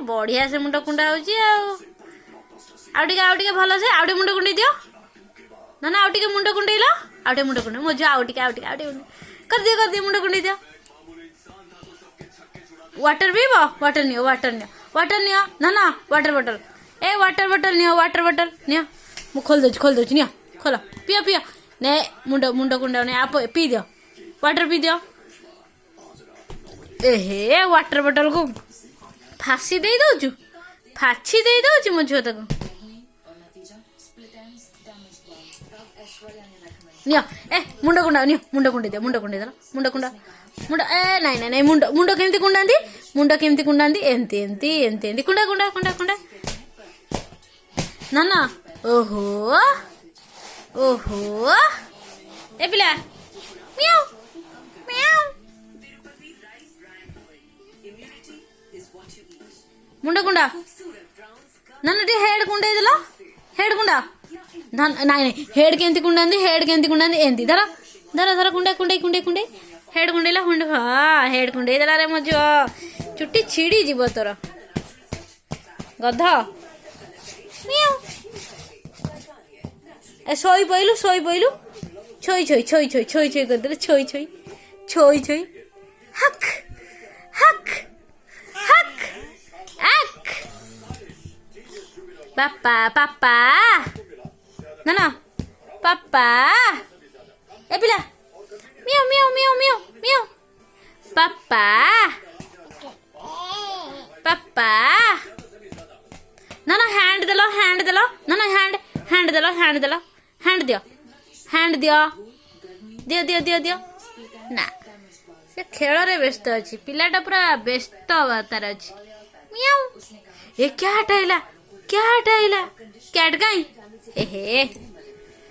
बढ़िया से मुंड कुंडा होची आउ टिके भल से आउ मुंड कुंडे दियो ना ना आउ टिके मुंड कुंडेइलो आउ टिके मुंड कुंडे मो जो आउ टिके कर दियो मुंड कुंडे दियो वाटर पीबो वाटर नियो ना ना वाटर बोतल ए वाटर बोतल नियो मु खोल दो नियो खोल पियो ने मुंड कुंडा ने आप पी दियो वाटर पी दियो एहे वाटर बोतल को फांसी दे दौचु मो झुआ तक नियो ए मुंड कुंडा नियो मुंड कुंडे दला मुंड ए नहीं मुंड केमती कुंडांदी एंती कुंडा ना ना ओहो ए पिला म्याऊ मुंड कुंडा ना ना हेड कुंडे दला हेड कुंडा नहीं हेड केमती कुंडांदी एंती धरा कुंडे हेड कुंडेला हाँ हेड कुंडे दला रे मजो चुट्टी छिड़ी जीव तोर गध सोई पइलु छोई करदे छोई हक पापा ना पापा ए पिला मियाऊ पापा ना हैंड दिलो ना हैंड दियो ना से खेल रे व्यस्त अच्छी पिलाटा पूरा व्यस्त अवतार अच्छी मियाऊ ए क्या हटाइला कैट कहीं एहे